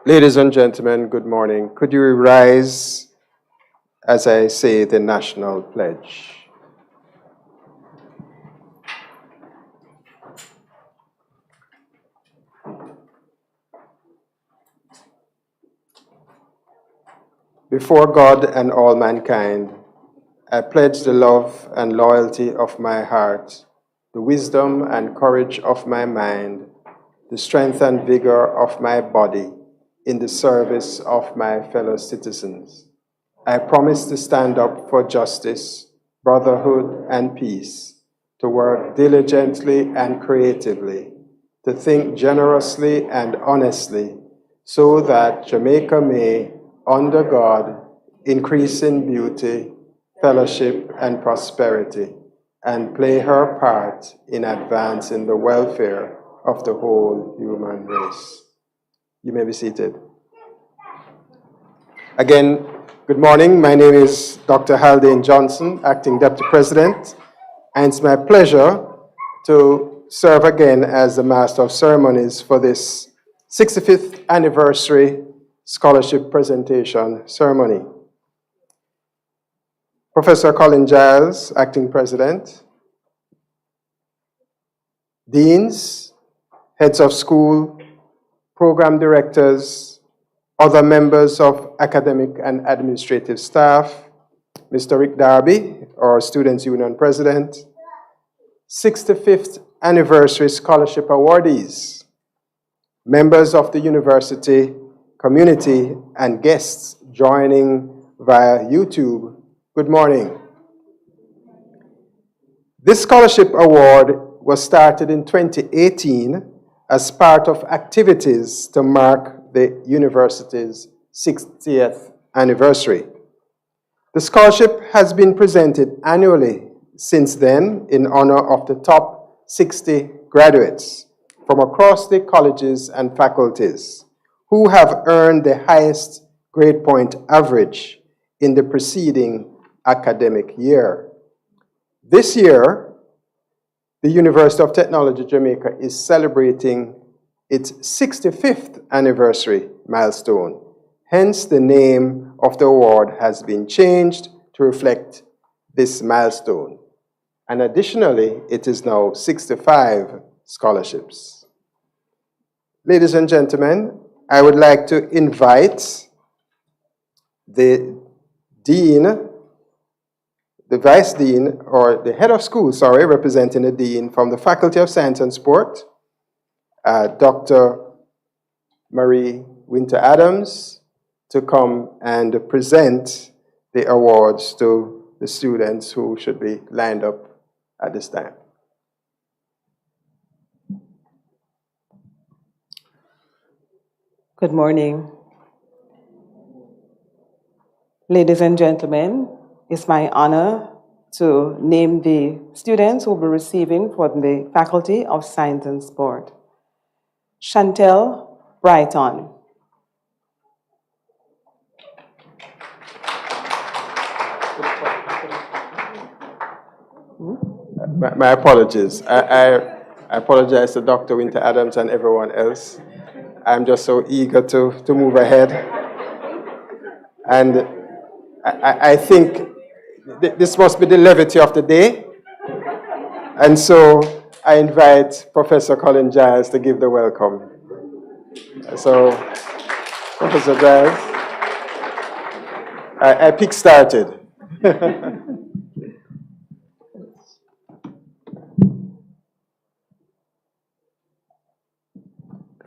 Ladies and gentlemen, good morning. Could you rise as I say the national pledge? Before God and all mankind, I pledge the love and loyalty of my heart, the wisdom and courage of my mind, the strength and vigor of my body in the service of my fellow citizens. I promise to stand up for justice, brotherhood, and peace, to work diligently and creatively, to think generously and honestly, so that Jamaica may, under God, increase in beauty, fellowship, and prosperity, and play her part in advancing the welfare of the whole human race. You may be seated. Again, good morning. My name is Dr. Haldane Johnson, Acting Deputy President, and it's my pleasure to serve again as the Master of Ceremonies for this 65th anniversary scholarship presentation ceremony. Professor Colin Giles, Acting President, deans, heads of school, program directors, other members of academic and administrative staff, Mr. Rick Darby, our Students' Union President, 65th anniversary scholarship awardees, members of the university community, and guests joining via YouTube, good morning. This scholarship award was started in 2018 as part of activities to mark the university's 60th anniversary. The scholarship has been presented annually since then in honor of the top 60 graduates from across the colleges and faculties who have earned the highest grade point average in the preceding academic year. This year, the University of Technology Jamaica is celebrating its 65th anniversary milestone. Hence, the name of the award has been changed to reflect this milestone. And additionally, it is now 65 scholarships. Ladies and gentlemen, I would like to invite the dean, the vice dean, or the head of school, representing the dean from the Faculty of Science and Sport, Dr. Marie Winter Adams, to come and present the awards to the students who should be lined up at this time. Good morning. Ladies and gentlemen, it's my honor to name the students who will be receiving from the Faculty of Science and Sport. Chantel Brighton. My apologies. I apologize to Dr. Winter Adams and everyone else. I'm just so eager to move ahead. And I think this must be the levity of the day. And so I invite Professor Colin Giles to give the welcome. So, Professor Giles, I kick-started.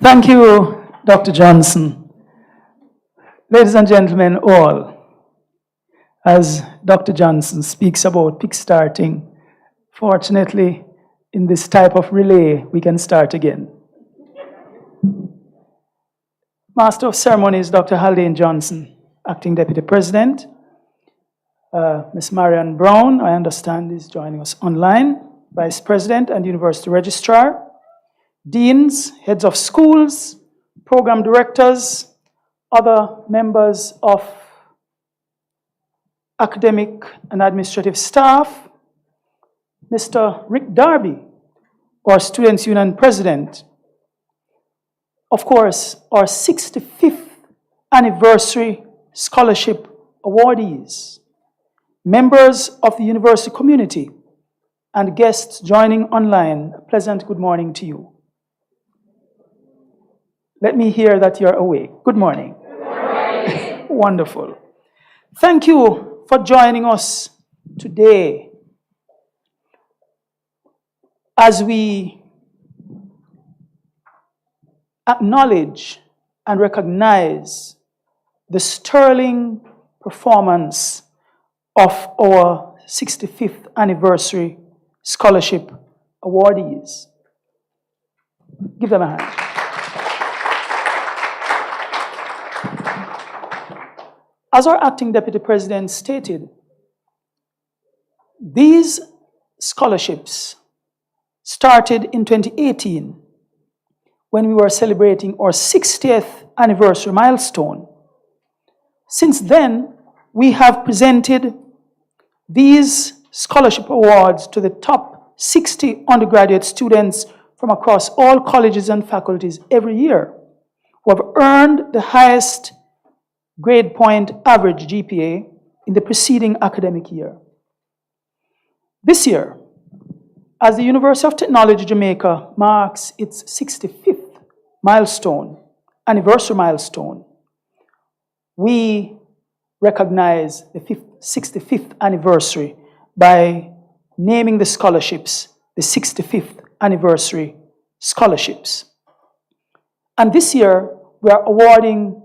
Thank you, Dr. Johnson. Ladies and gentlemen, all, as Dr. Johnson speaks about kick-starting, fortunately, in this type of relay, we can start again. Master of Ceremonies, Dr. Haldane Johnson, Acting Deputy President. Ms. Marian Brown, I understand, is joining us online. Vice President and University Registrar. Deans, heads of schools, program directors, other members of academic and administrative staff, Mr. Rick Darby, our Students' Union President, of course, our 65th anniversary scholarship awardees, members of the university community, and guests joining online, a pleasant good morning to you. Let me hear that you're awake. Good morning. Good morning. Wonderful. Thank you for joining us today as we acknowledge and recognize the sterling performance of our 65th anniversary scholarship awardees. Give them a hand. As our acting deputy president stated, these scholarships started in 2018 when we were celebrating our 60th anniversary milestone. Since then, we have presented these scholarship awards to the top 60 undergraduate students from across all colleges and faculties every year who have earned the highest grade point average GPA in the preceding academic year. This year, as the University of Technology Jamaica marks its 65th anniversary milestone, we recognize the 65th anniversary by naming the scholarships the 65th anniversary scholarships. And this year, we are awarding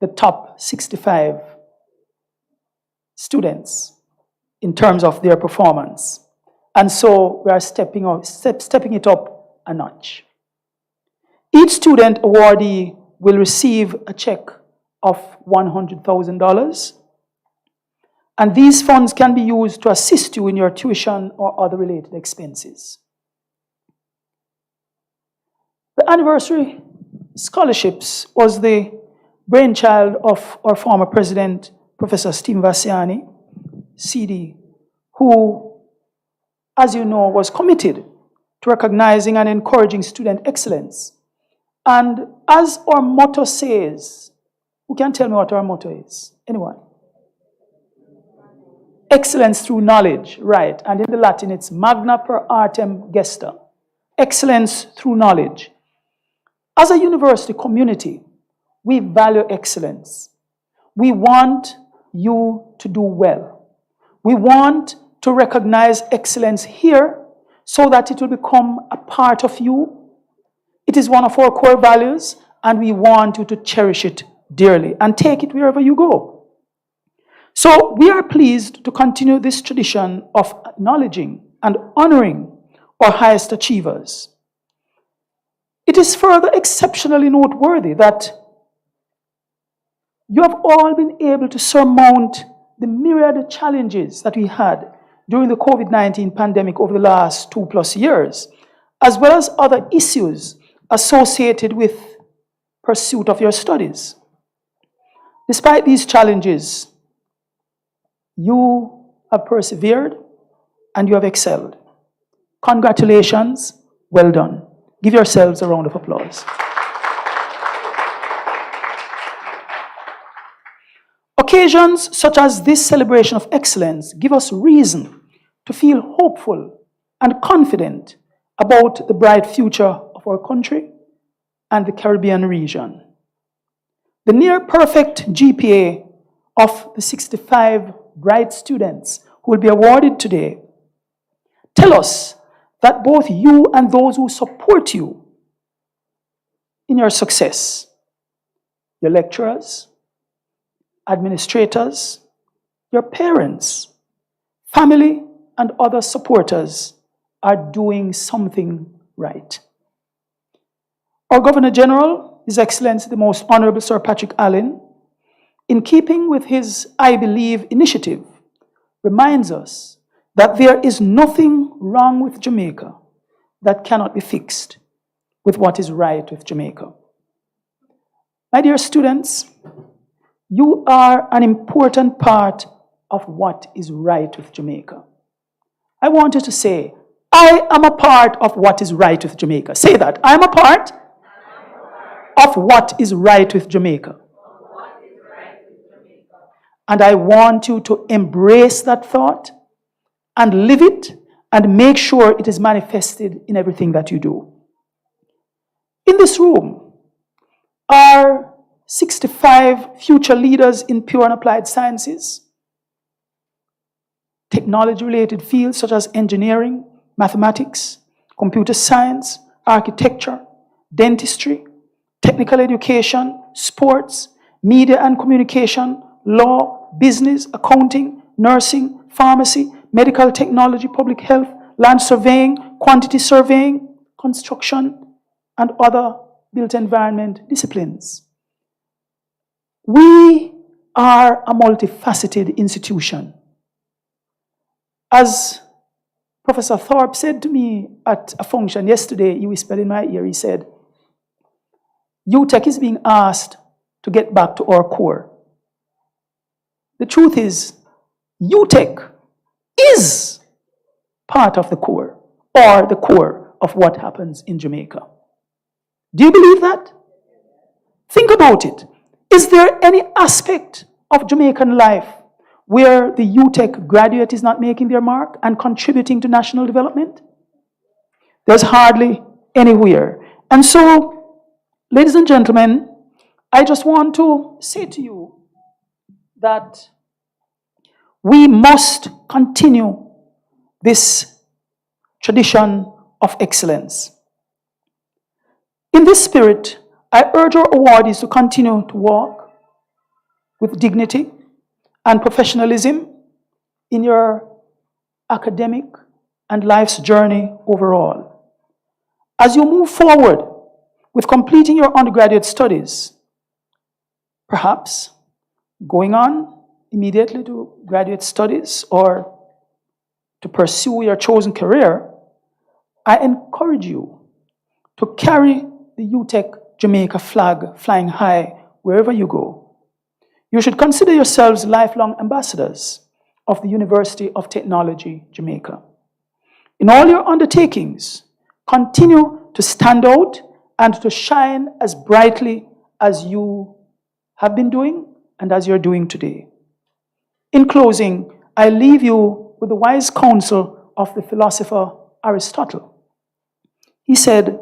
the top 65 students in terms of their performance. And so we are stepping it up a notch. Each student awardee will receive a check of $100,000, and these funds can be used to assist you in your tuition or other related expenses. The anniversary scholarships was the brainchild of our former president, Professor Stephen Vassiani, CD, who, as you know, was committed to recognizing and encouraging student excellence. And as our motto says, who can tell me what our motto is? Anyone? Excellence through knowledge, right. And in the Latin, it's magna per artem gesta. Excellence through knowledge. As a university community, we value excellence. We want you to do well. We want to recognize excellence here so that it will become a part of you. It is one of our core values, and we want you to cherish it dearly and take it wherever you go. So we are pleased to continue this tradition of acknowledging and honoring our highest achievers. It is further exceptionally noteworthy that you have all been able to surmount the myriad challenges that we had during the COVID-19 pandemic over the last 2+ years, as well as other issues associated with pursuit of your studies. Despite these challenges, you have persevered and you have excelled. Congratulations, well done. Give yourselves a round of applause. Occasions such as this celebration of excellence give us reason to feel hopeful and confident about the bright future of our country and the Caribbean region. The near-perfect GPA of the 65 bright students who will be awarded today tell us that both you and those who support you in your success, your lecturers, administrators, your parents, family, and other supporters are doing something right. Our Governor General, His Excellency the Most Honorable Sir Patrick Allen, in keeping with his I Believe initiative, reminds us that there is nothing wrong with Jamaica that cannot be fixed with what is right with Jamaica. My dear students, you are an important part of what is right with Jamaica. I wanted to say, I am a part of what is right with Jamaica. Say that. I am a part of what is right with Jamaica. And I want you to embrace that thought and live it and make sure it is manifested in everything that you do. In this room are 65 future leaders in pure and applied sciences, technology-related fields such as engineering, mathematics, computer science, architecture, dentistry, technical education, sports, media and communication, law, business, accounting, nursing, pharmacy, medical technology, public health, land surveying, quantity surveying, construction, and other built environment disciplines. We are a multifaceted institution. As Professor Thorpe said to me at a function yesterday, he whispered in my ear, he said, UTech is being asked to get back to our core. The truth is, UTech is part of the core, or the core of what happens in Jamaica. Do you believe that? Think about it. Is there any aspect of Jamaican life where the UTech graduate is not making their mark and contributing to national development? There's hardly anywhere. And so, ladies and gentlemen, I just want to say to you that we must continue this tradition of excellence. In this spirit, I urge our awardees to continue to walk with dignity and professionalism in your academic and life's journey overall. As you move forward with completing your undergraduate studies, perhaps going on immediately to graduate studies or to pursue your chosen career, I encourage you to carry the UTech Jamaica flag flying high wherever you go. You should consider yourselves lifelong ambassadors of the University of Technology, Jamaica. In all your undertakings, continue to stand out and to shine as brightly as you have been doing and as you're doing today. In closing, I leave you with the wise counsel of the philosopher Aristotle. He said,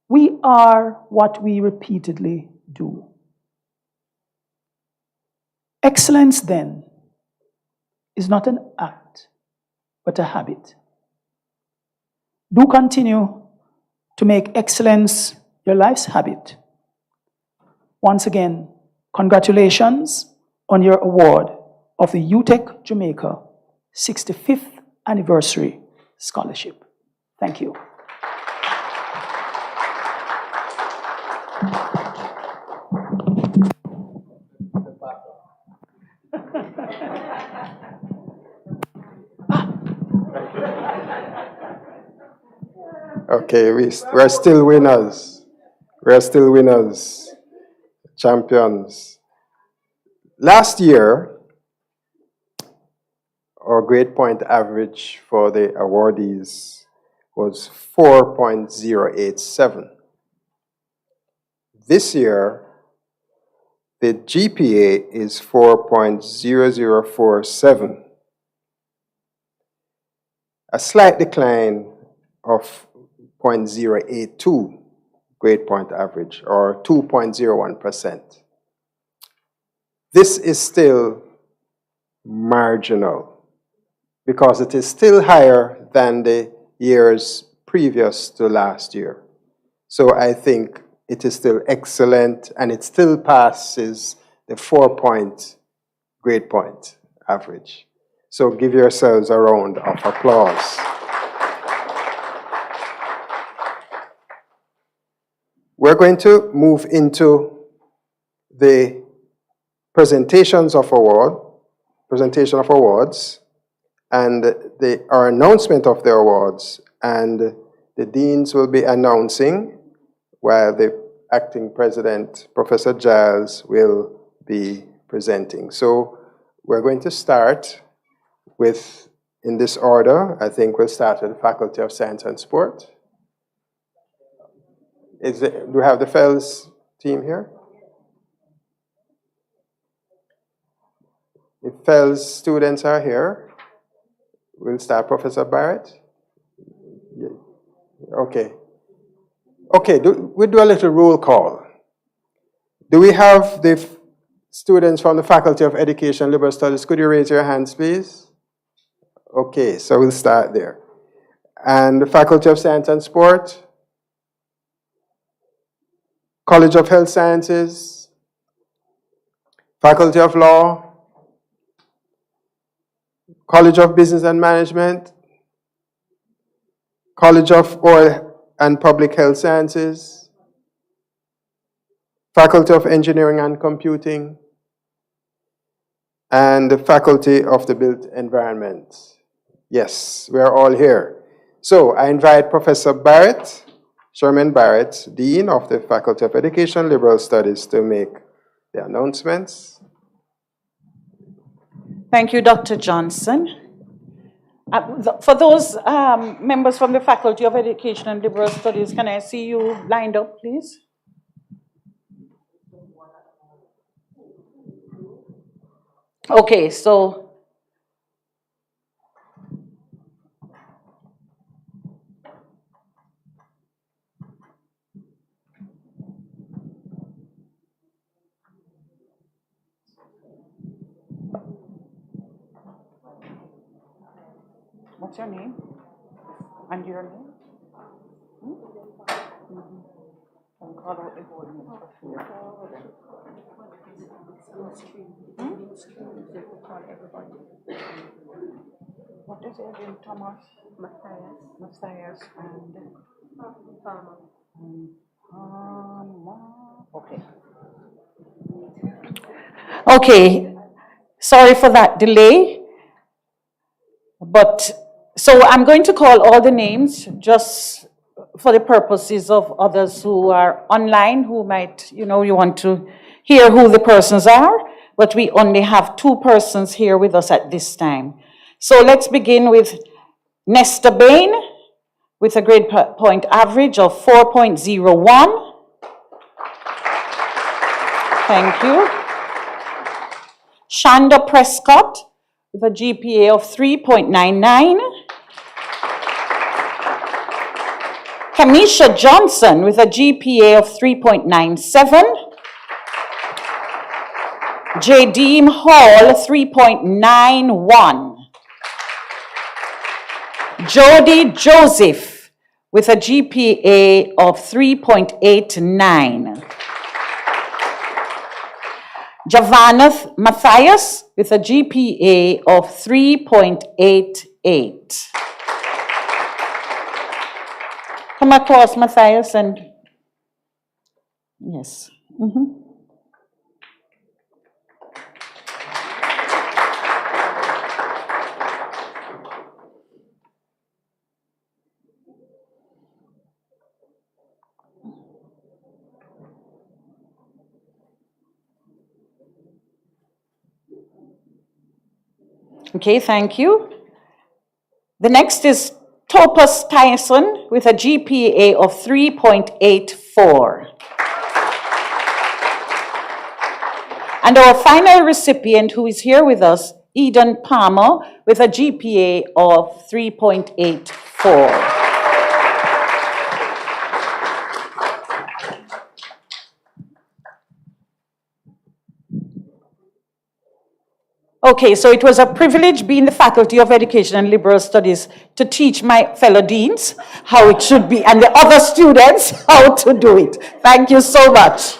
"We are what we repeatedly do." Excellence, then, is not an act, but a habit. Do continue to make excellence your life's habit. Once again, congratulations on your award of the UTech Jamaica 65th Anniversary Scholarship. Thank you. Okay, we're still winners. We're still winners, champions. Last year, our grade point average for the awardees was 4.087. This year, the GPA is 4.0047, a slight decline of 0.082 grade point average, or 2.01%. This is still marginal because it is still higher than the years previous to last year. So I think it is still excellent, and it still passes the 4-point grade point average. So give yourselves a round of applause. We're going to move into the presentation of awards, and our announcement of the awards, and the deans will be announcing while the acting president, Professor Giles, will be presenting. So we're going to start with in this order, I think we'll start with the Faculty of Science and Sport. Do we have the FELS team here? If FELS students are here, we'll start. Professor Barrett? Yeah. Okay. Okay, we'll do a little roll call. Do we have the students from the Faculty of Education and Liberal Studies? Could you raise your hands, please? Okay, so we'll start there. And the Faculty of Science and Sport? College of Health Sciences? Faculty of Law? College of Business and Management? College of Oil and Public Health Sciences? Faculty of Engineering and Computing? And the Faculty of the Built Environment? Yes, we are all here. So I invite Professor Barrett, Sherman Barrett, Dean of the Faculty of Education and Liberal Studies, to make the announcements. Thank you, Dr. Johnson. For those members from the Faculty of Education and Liberal Studies, can I see you lined up, please? Okay, so what's your name? And your name? I'll call out the board member here. What is your name, Thomas? Matthias and okay. Okay, sorry for that delay. But, so I'm going to call all the names just for the purposes of others who are online, who might, you want to hear who the persons are, but we only have 2 persons here with us at this time. So let's begin with Nesta Bain with a grade point average of 4.01. Thank you. Shanda Prescott with a GPA of 3.99. Kamisha Johnson with a GPA of 3.97. Jadeem Hall, 3.91. Jody Joseph with a GPA of 3.89. Javanath Matthias with a GPA of 3.88. Come across, Matthias, and yes. Okay, thank you. The next is Topaz Tyson with a GPA of 3.84. And our final recipient who is here with us, Eden Palmer, with a GPA of 3.84. Okay, so it was a privilege being the Faculty of Education and Liberal Studies to teach my fellow deans how it should be and the other students how to do it. Thank you so much.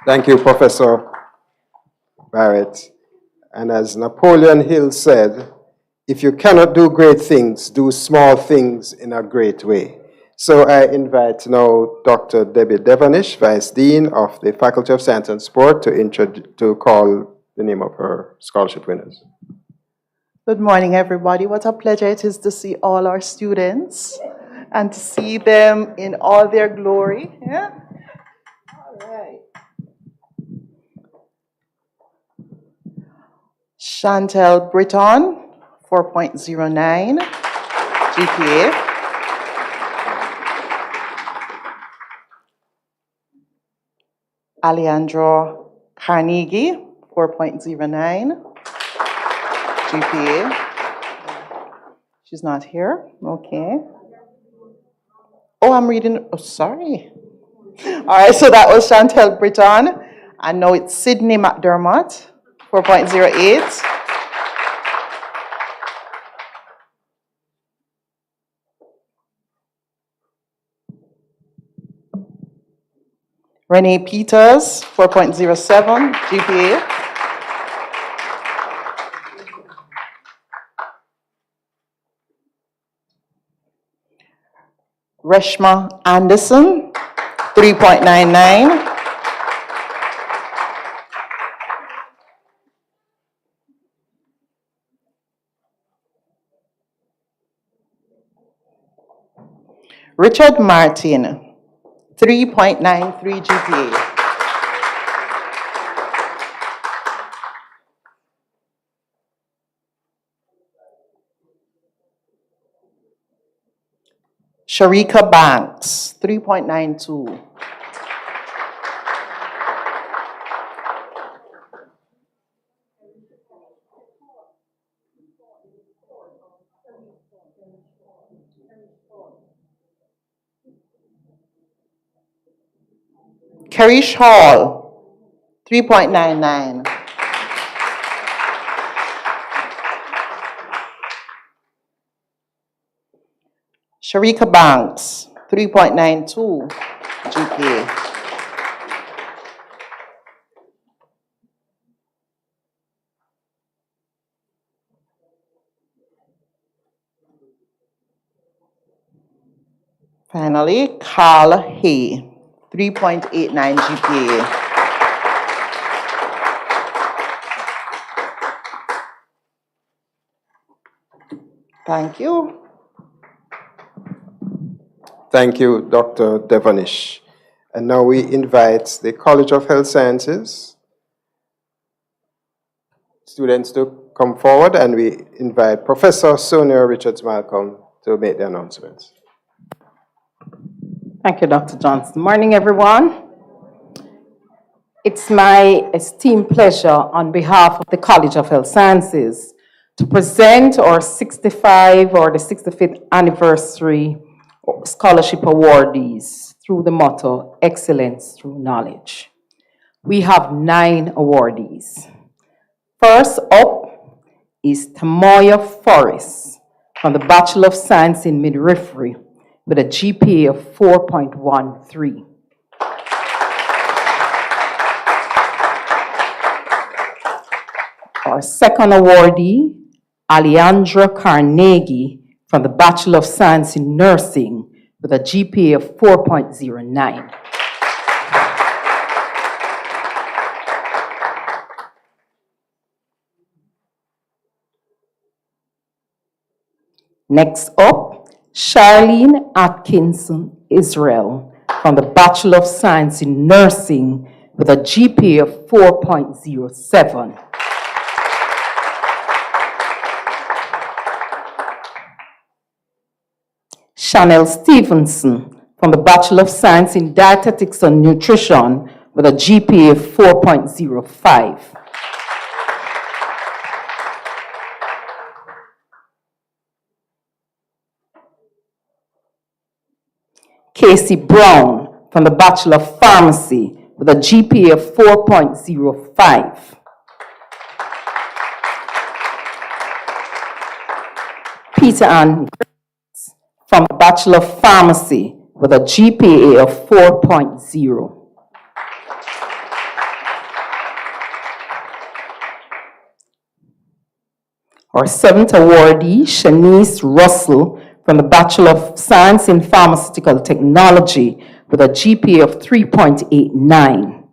Thank you, Professor Barrett. And as Napoleon Hill said, if you cannot do great things, do small things in a great way. So I invite now Dr. Debbie Devonish, Vice Dean of the Faculty of Science and Sport, to call the name of her scholarship winners. Good morning, everybody. What a pleasure it is to see all our students and to see them in all their glory. Yeah? All right. Chantel Britton, 4.09 GPA. Alejandro Carnegie, 4.09 GPA. She's not here. Okay. Oh, I'm reading. Oh, sorry. All right, so that was Chantel Britton. And now it's Sydney McDermott, 4.08. Renee Peters, 4.07 GPA. Reshma Anderson, 3.99. Richard Martin, 3.93 GPA. Sharika Banks, 3.92. Karish Hall, 3.99. Sharika Banks, 3.92 GPA. Finally, Carl Hay, 3.89 GPA. Thank you. Thank you, Dr. Devonish. And now we invite the College of Health Sciences students to come forward, and we invite Professor Sonia Richards-Malcolm to make the announcements. Thank you, Dr. Johnson. Morning, everyone. It's my esteemed pleasure on behalf of the College of Health Sciences to present our 65 or the 65th anniversary scholarship awardees through the motto, Excellence Through Knowledge. We have 9 awardees. First up is Tamoya Forrest from the Bachelor of Science in Midwifery with a GPA of 4.13. Our second awardee, Alejandra Carnegie from the Bachelor of Science in Nursing with a GPA of 4.09. Next up, Charlene Atkinson Israel from the Bachelor of Science in Nursing with a GPA of 4.07. Chanel Stevenson from the Bachelor of Science in Dietetics and Nutrition with a GPA of 4.05. Casey Brown from the Bachelor of Pharmacy with a GPA of 4.05. Peter Ann from the Bachelor of Pharmacy with a GPA of 4.0. Our 7th awardee, Shanice Russell from the Bachelor of Science in Pharmaceutical Technology with a GPA of 3.89.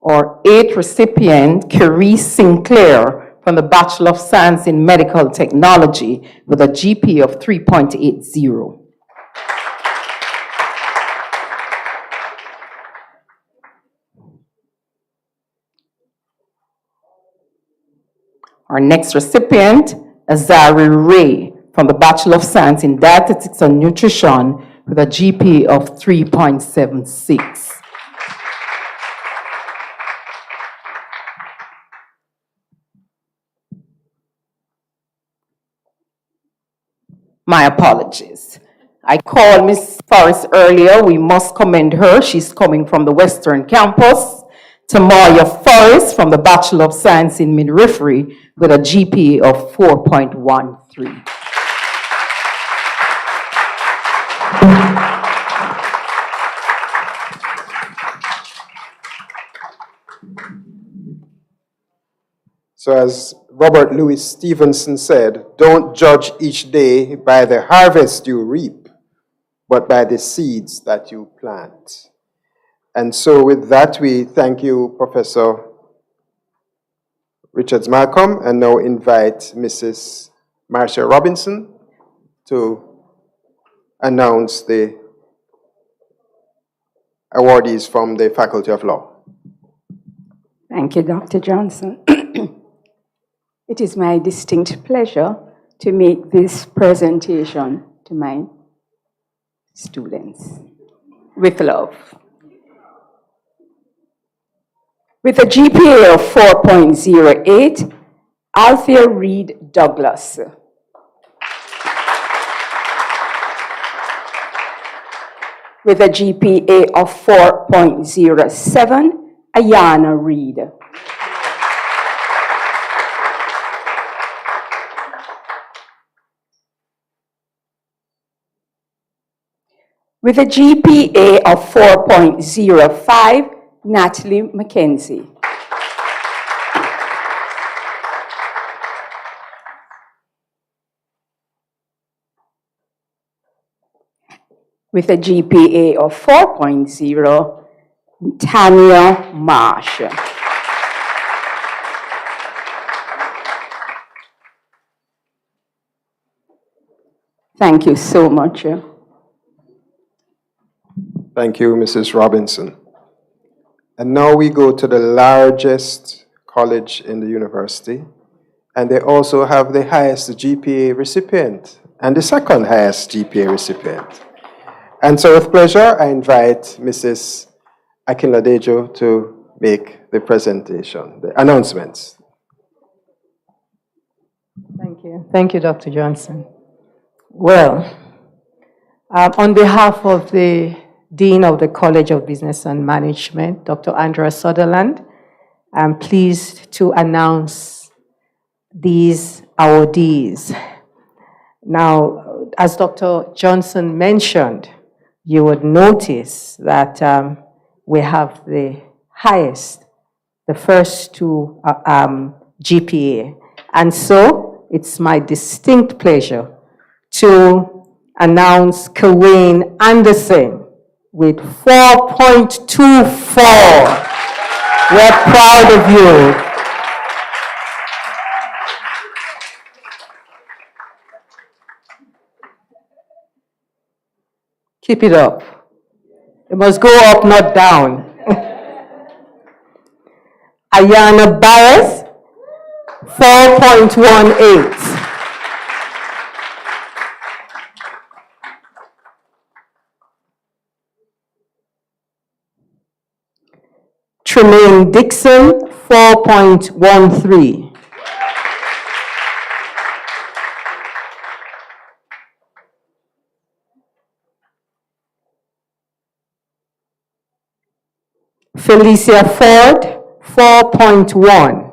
Our 8th recipient, Carrie Sinclair from the Bachelor of Science in Medical Technology with a GPA of 3.80. Our next recipient, Azari Ray, from the Bachelor of Science in Dietetics and Nutrition with a GPA of 3.76. My apologies. I called Ms. Forrest earlier. We must commend her. She's coming from the Western Campus. Tamaya Forrest from the Bachelor of Science in Midwifery with a GPA of 4.13. So as Robert Louis Stevenson said, don't judge each day by the harvest you reap, but by the seeds that you plant. And so with that, we thank you, Professor Richards Malcolm, and now invite Mrs. Marcia Robinson to announce the awardees from the Faculty of Law. Thank you, Dr. Johnson. It is my distinct pleasure to make this presentation to my students with love. With a GPA of 4.08, Althea Reed Douglas. With a GPA of 4.07, Ayana Reed. With a GPA of 4.05, Natalie McKenzie. With a GPA of 4.0, Tanya Marsh. Thank you so much. Thank you, Mrs. Robinson. And now we go to the largest college in the university, and they also have the highest GPA recipient and the second highest GPA recipient. And so with pleasure, I invite Mrs. Akinladejo to make the presentation, the announcements. Thank you. Thank you, Dr. Johnson. Well, on behalf of the Dean of the College of Business and Management, Dr. Andrea Sutherland, I'm pleased to announce these awardees. Now, as Dr. Johnson mentioned, you would notice that we have the highest, the first two GPA. And so it's my distinct pleasure to announce Kawane Anderson with 4.24. We're proud of you. Keep it up. It must go up, not down. Ayana Barres, 4.18. Tremaine Dixon, 4.13. Felicia Ford, 4.1.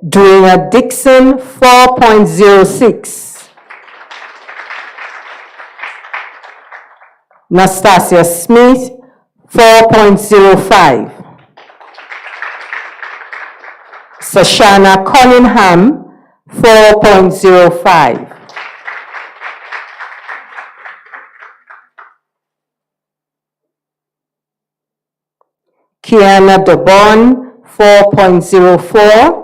Dwayna Dixon, 4.06. Nastasia Smith, 4.05. Sashana Cunningham, 4.05. Kiana DeBon, 4.04.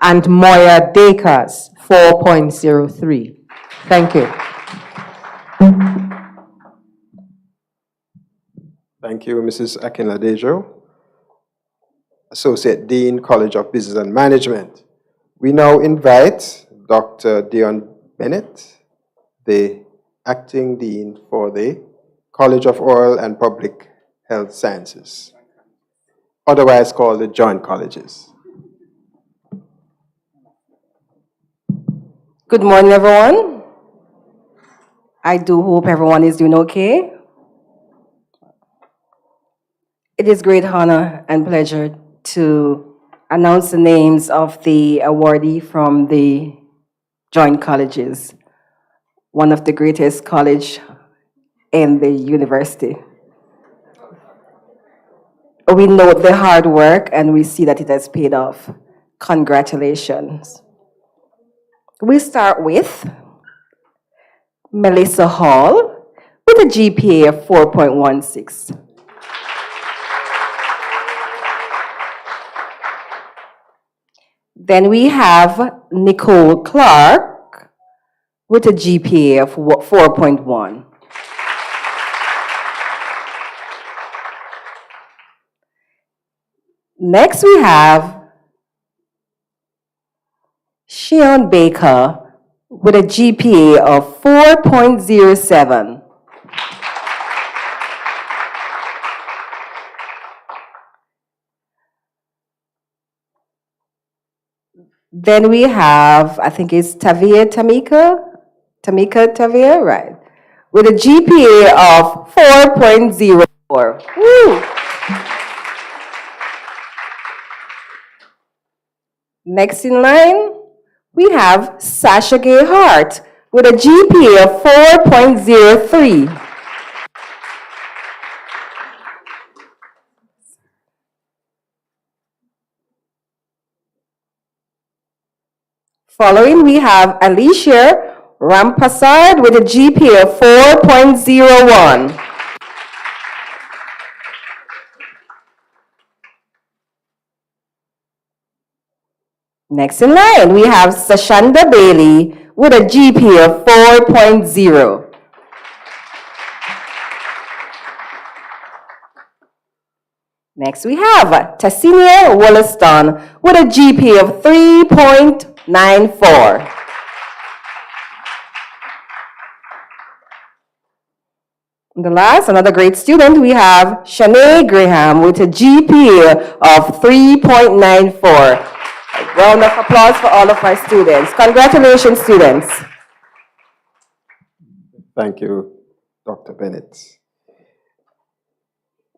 And Moya Dakers, 4.03. Thank you. Thank you, Mrs. Akinladejo, Associate Dean, College of Business and Management. We now invite Dr. Dion Bennett, the Acting Dean for the College of Oral and Public Health Sciences, otherwise called the Joint Colleges. Good morning, everyone. I do hope everyone is doing okay. It is great honor and pleasure to announce the names of the awardee from the Joint Colleges, one of the greatest college in the university. We note the hard work and we see that it has paid off. Congratulations. We start with Melissa Hall with a GPA of 4.16. Then we have Nicole Clark with a GPA of 4.1. Next we have Shion Baker with a GPA of 4.07. Then we have, I think it's Tamika Tavia, right, with a GPA of 4.04. Woo! Next in line, we have Sasha Gay Hart with a GPA of 4.03. Following, we have Alicia Rampasard with a GPA of 4.01. Next in line, we have Sashanda Bailey with a GPA of 4.0. Next, we have Tassinia Wollaston with a GPA of 3.94. And the last, another great student, we have Shanae Graham with a GPA of 3.94. A round of applause for all of my students. Congratulations, students. Thank you, Dr. Bennett.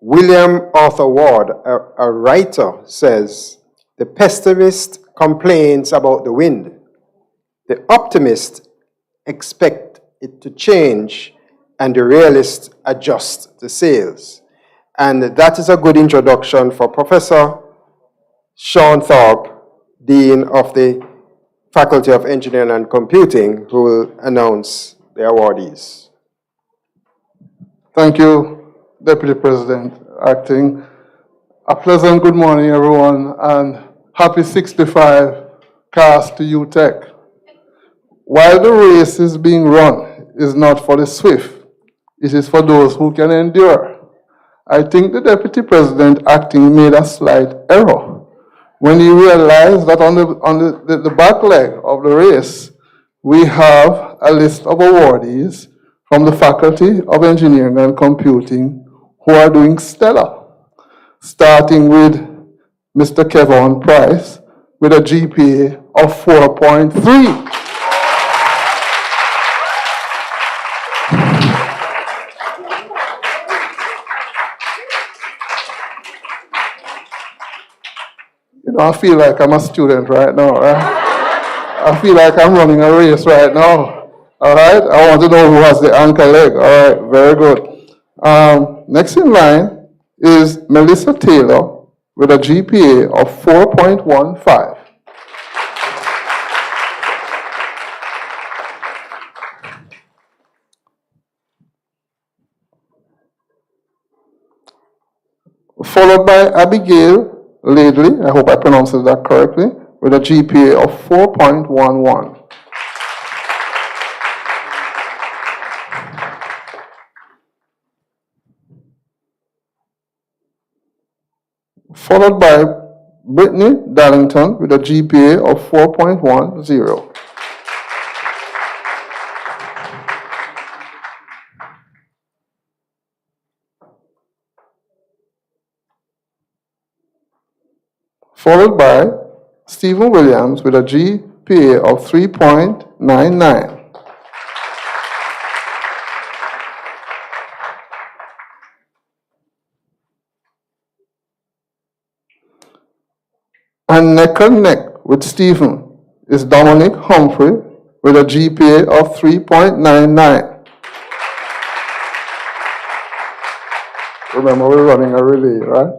William Arthur Ward, a writer, says, "The pessimist complains about the wind. The optimist expects it to change, and the realist adjusts the sails." And that is a good introduction for Professor Sean Thorpe, Dean of the Faculty of Engineering and Computing, who will announce the awardees. Thank you, Deputy President, Acting. A pleasant good morning, everyone, and happy 65 cast to UTech. While the race is being run is not for the swift, it is for those who can endure. I think the Deputy President Acting made a slight error when he realized that on the back leg of the race, we have a list of awardees from the Faculty of Engineering and Computing who are doing stellar, starting with Mr. Kevon Price with a GPA of 4.3. You know, I feel like I'm a student right now, right? I feel like I'm running a race right now. All right, I want to know who has the anchor leg. All right, very good. Next in line is Melissa Taylor with a GPA of 4.15. Followed by Abigail Laidley, I hope I pronounced that correctly, with a GPA of 4.11. followed by Brittany Darlington with a GPA of 4.10. Followed by Stephen Williams with a GPA of 3.99. And neck and neck with Stephen is Dominic Humphrey with a GPA of 3.99. Remember, we're running a relay, right?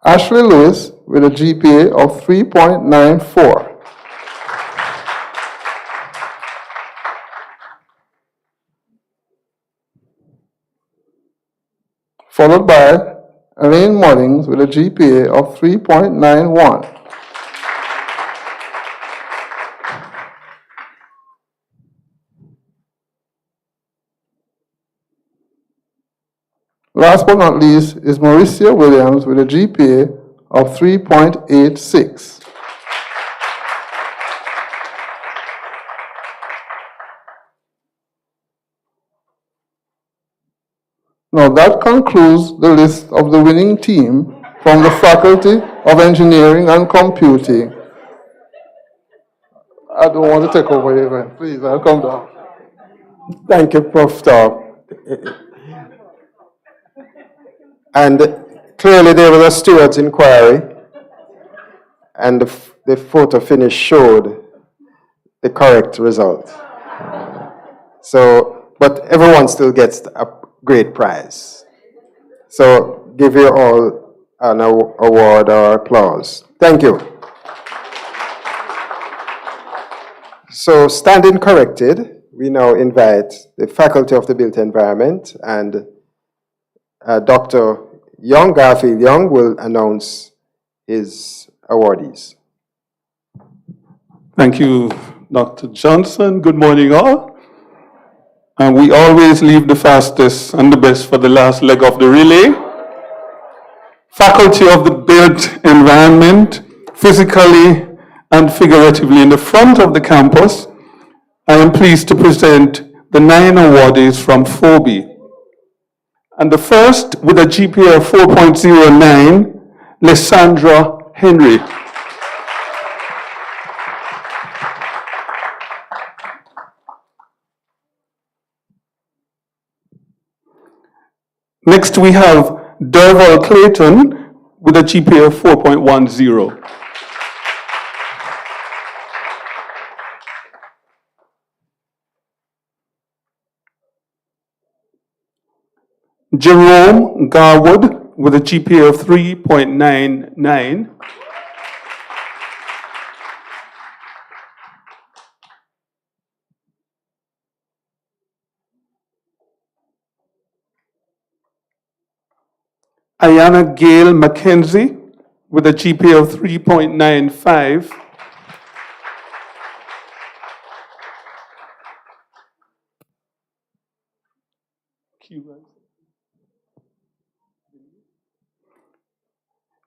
Ashley Lewis with a GPA of 3.94. Followed by Elaine Mullings with a GPA of 3.91. Last but not least is Mauricia Williams with a GPA of 3.86. Now that concludes the list of the winning team from the Faculty of Engineering and Computing. I don't want to take over the event. Please, I'll come down. Thank you, Prof. Top. And clearly there was a steward's inquiry, and the photo finish showed the correct result. So, but everyone still gets a great prize. So give you all an award or applause. Thank you. So standing corrected, we now invite the Faculty of the Built Environment and Dr. Young, Garfield Young, will announce his awardees. Thank you, Dr. Johnson. Good morning, all. And we always leave the fastest and the best for the last leg of the relay. Faculty of the Built Environment, physically and figuratively in the front of the campus, I am pleased to present the 9 awardees from FOBI. And the first, with a GPA of 4.09, Lysandra Henry. Next, we have Derval Clayton with a GPA of 4.10. Jerome Garwood with a GPA of 3.99. Ayana Gail McKenzie with a GPA of 3.95.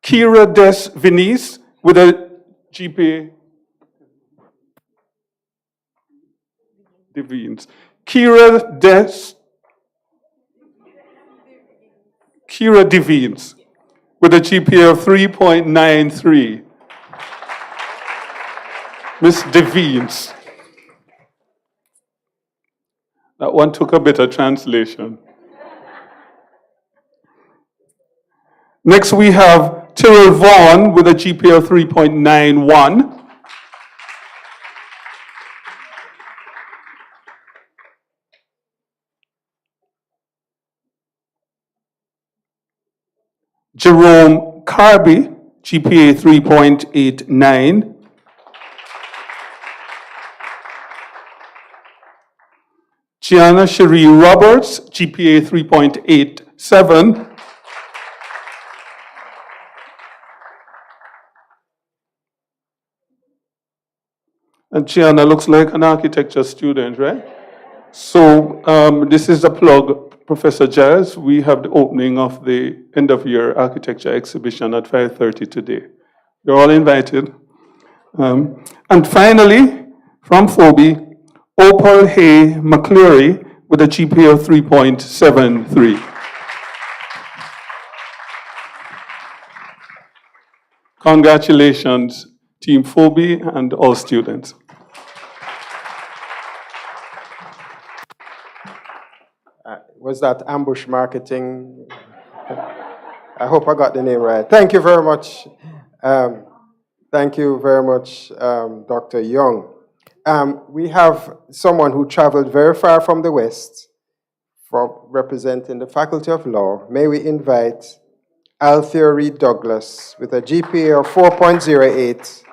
Kira Des Venice with a GPA. Devines. Kira Devines with a GPA of 3.93. Miss Devines. That one took a bit of translation. Next, we have Tyrrell Vaughn with a GPA of 3.91. Jerome Carby, GPA 3.89. Gianna Cherie Roberts, GPA 3.87. And Gianna looks like an architecture student, right? So this is a plug. Professor Giles, we have the opening of the end-of-year architecture exhibition at 5:30 today. You're all invited. And finally, from Phoebe, Opal Hay McCleary with a GPA of 3.73. Congratulations, Team Phoebe and all students. Was that ambush marketing? I hope I got the name right. Thank you very much. Thank you very much, Dr. Young. We have someone who traveled very far from the West for representing the Faculty of Law. May we invite Althea Reed Douglas with a GPA of 4.08.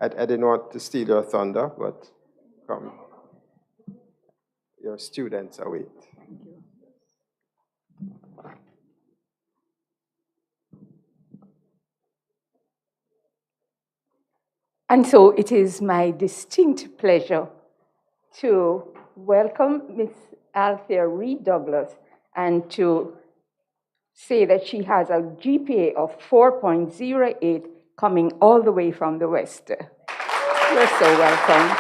I didn't want to steal your thunder, but come. Your students await. And so it is my distinct pleasure to welcome Ms. Althea Reed Douglas and to say that she has a GPA of 4.08 coming all the way from the West. You're so welcome.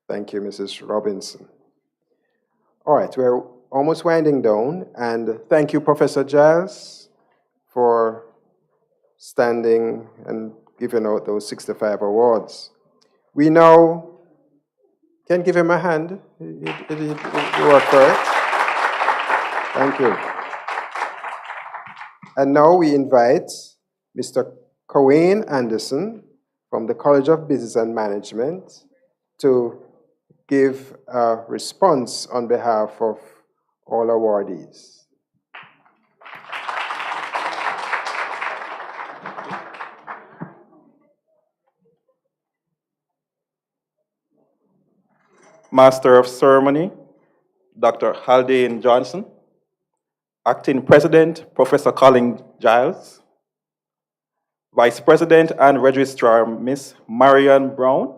Thank you, Mrs. Robinson. All right, we're almost winding down, and thank you, Professor Giles, for standing and giving out those 65 awards. We now can give him a hand. You worked for it. Thank you. And now we invite Mr. Cowain Anderson from the College of Business and Management to give a response on behalf of all awardees. Master of Ceremony, Dr. Haldane Johnson. Acting President, Professor Colin Giles. Vice President and Registrar, Ms. Marian Brown.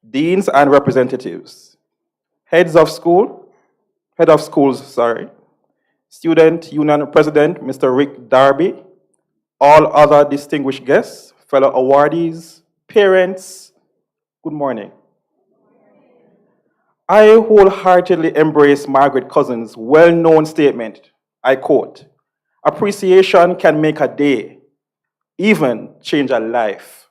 Deans and representatives. Head of schools, Student Union President, Mr. Rick Darby. All other distinguished guests, fellow awardees, parents, good morning. I wholeheartedly embrace Margaret Cousins' well-known statement, I quote, "Appreciation can make a day, even change a life."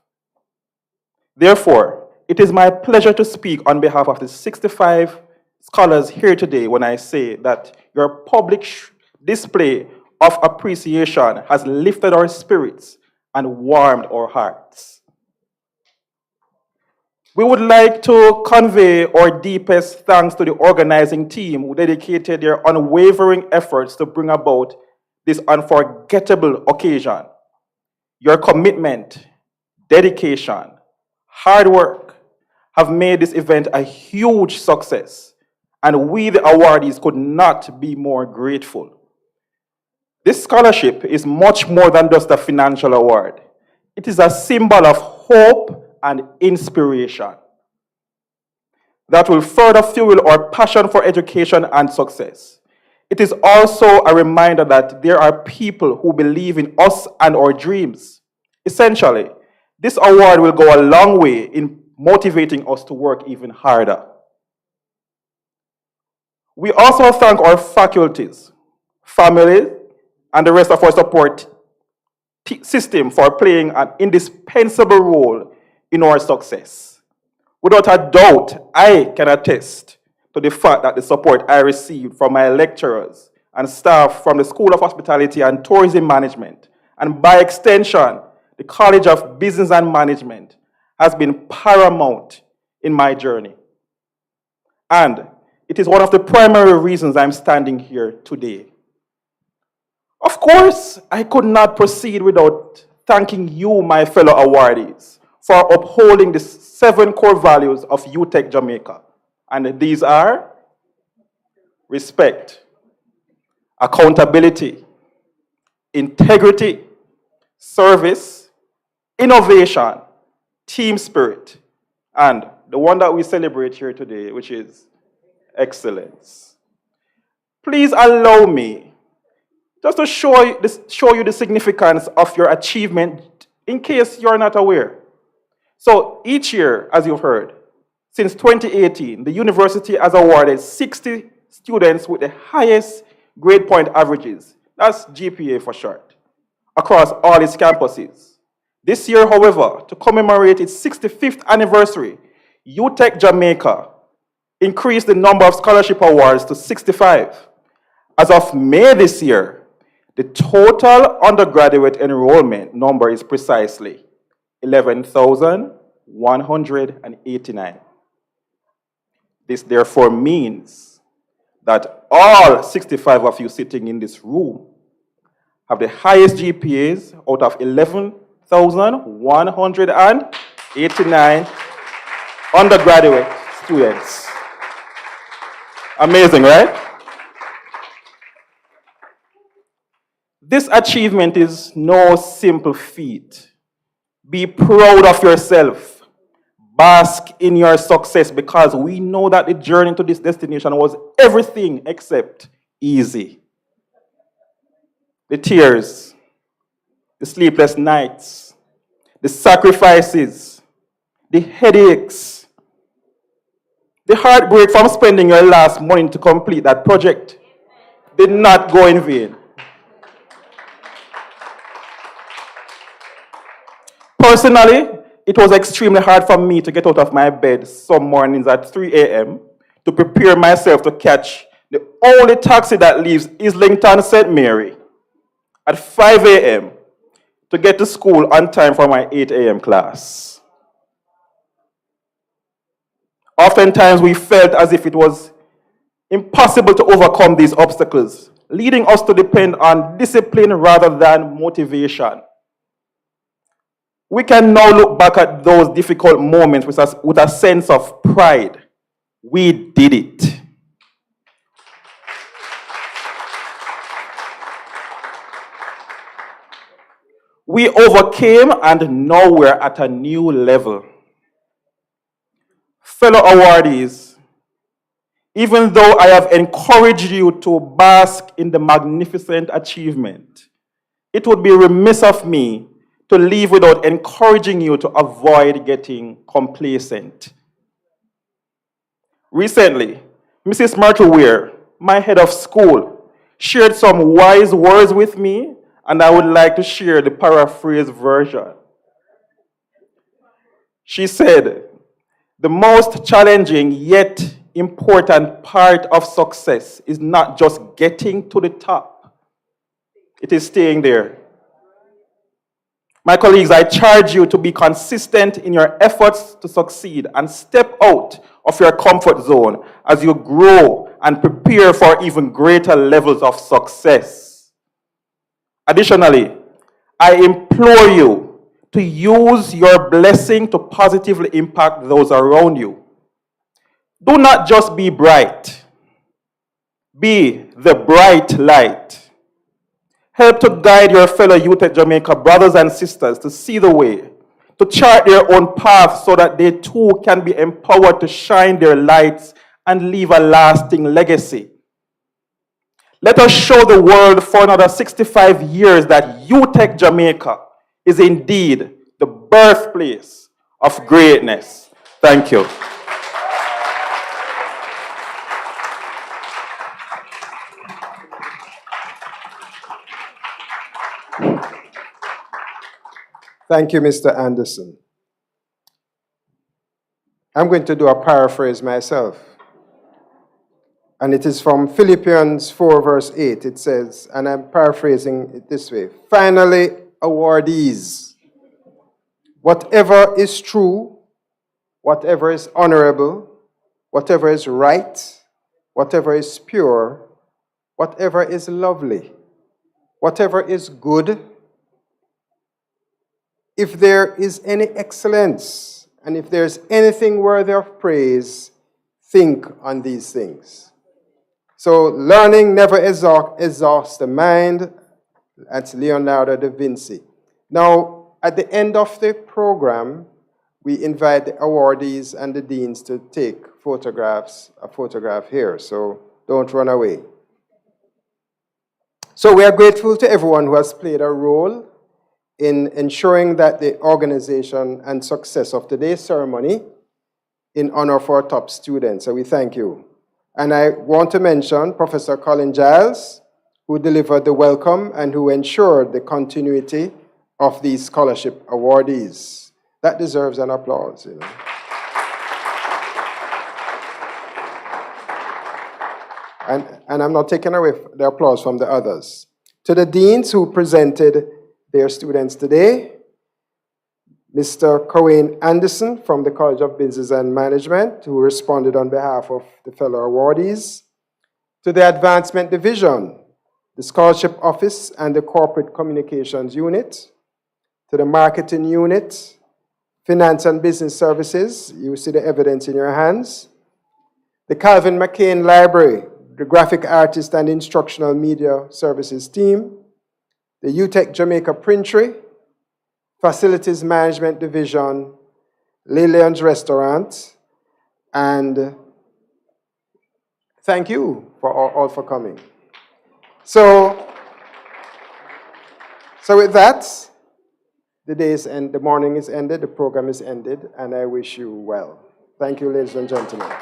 Therefore, it is my pleasure to speak on behalf of the 65 scholars here today when I say that your public display of appreciation has lifted our spirits and warmed our hearts. We would like to convey our deepest thanks to the organizing team who dedicated their unwavering efforts to bring about this unforgettable occasion. Your commitment, dedication, hard work have made this event a huge success, and we, the awardees, could not be more grateful. This scholarship is much more than just a financial award. It is a symbol of hope and inspiration that will further fuel our passion for education and success. It is also a reminder that there are people who believe in us and our dreams. Essentially, this award will go a long way in motivating us to work even harder. We also thank our faculties, families, and the rest of our support system for playing an indispensable role in our success. Without a doubt, I can attest to the fact that the support I received from my lecturers and staff from the School of Hospitality and Tourism Management, and by extension, the College of Business and Management, has been paramount in my journey. And it is one of the primary reasons I'm standing here today. Of course, I could not proceed without thanking you, my fellow awardees, for upholding the 7 core values of UTech Jamaica. And these are respect, accountability, integrity, service, innovation, team spirit, and the one that we celebrate here today, which is excellence. Please allow me just to show you the significance of your achievement in case you're not aware. So each year, as you've heard, since 2018, the university has awarded 60 students with the highest grade point averages, that's GPA for short, across all its campuses. This year, however, to commemorate its 65th anniversary, UTech Jamaica increased the number of scholarship awards to 65. As of May this year, the total undergraduate enrollment number is precisely 11,189. This therefore means that all 65 of you sitting in this room have the highest GPAs out of 11,189 undergraduate students. Amazing, right? This achievement is no simple feat. Be proud of yourself. Bask in your success, because we know that the journey to this destination was everything except easy. The tears, the sleepless nights, the sacrifices, the headaches, the heartbreak from spending your last money to complete that project did not go in vain. Personally, it was extremely hard for me to get out of my bed some mornings at 3 a.m. to prepare myself to catch the only taxi that leaves Islington St. Mary at 5 a.m. to get to school on time for my 8 a.m. class. Oftentimes, we felt as if it was impossible to overcome these obstacles, leading us to depend on discipline rather than motivation. We can now look back at those difficult moments with a sense of pride. We did it. We overcame, and now we're at a new level. Fellow awardees, even though I have encouraged you to bask in the magnificent achievement, it would be remiss of me to leave without encouraging you to avoid getting complacent. Recently, Mrs. Myrtle Weir, my head of school, shared some wise words with me, and I would like to share the paraphrased version. She said, "The most challenging yet important part of success is not just getting to the top, it is staying there." My colleagues, I charge you to be consistent in your efforts to succeed and step out of your comfort zone as you grow and prepare for even greater levels of success. Additionally, I implore you to use your blessing to positively impact those around you. Do not just be bright. Be the bright light. Help to guide your fellow UTech Jamaica brothers and sisters to see the way, to chart their own path so that they too can be empowered to shine their lights and leave a lasting legacy. Let us show the world for another 65 years that UTech Jamaica is indeed the birthplace of greatness. Thank you. Thank you, Mr. Anderson. I'm going to do a paraphrase myself. And it is from Philippians 4, verse 8. It says, and I'm paraphrasing it this way: finally, awardees, whatever is true, whatever is honorable, whatever is right, whatever is pure, whatever is lovely, whatever is good, if there is any excellence, and if there's anything worthy of praise, think on these things. So learning never exhausts the mind. That's Leonardo da Vinci. Now, at the end of the program, we invite the awardees and the deans to take a photograph here. So don't run away. So we are grateful to everyone who has played a role in ensuring that the organization and success of today's ceremony in honor of our top students. So we thank you. And I want to mention Professor Colin Giles, who delivered the welcome and who ensured the continuity of these scholarship awardees. That deserves an applause, you know. And I'm not taking away the applause from the others. To the deans who presented their students today, Mr. Cowain Anderson from the College of Business and Management, who responded on behalf of the fellow awardees. To the Advancement Division, the Scholarship Office and the Corporate Communications Unit. To the Marketing Unit, Finance and Business Services, you see the evidence in your hands. The Calvin McCain Library, the Graphic Artist and Instructional Media Services team. The UTech Jamaica Printry, Facilities Management Division, Lillian's Restaurant, and thank you for all for coming. So with that, the morning is ended, the program is ended, and I wish you well. Thank you, ladies and gentlemen.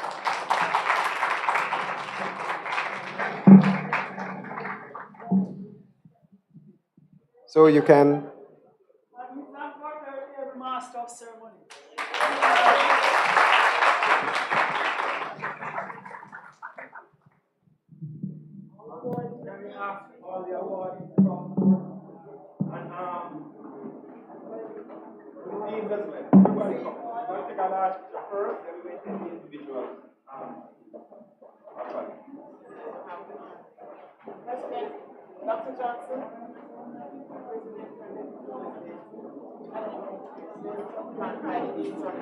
So you can. Master of Ceremony. All the awards from the deans as well. Everybody come. We'll take a large picture first, then we will take the individual. President Dr. Johnson. President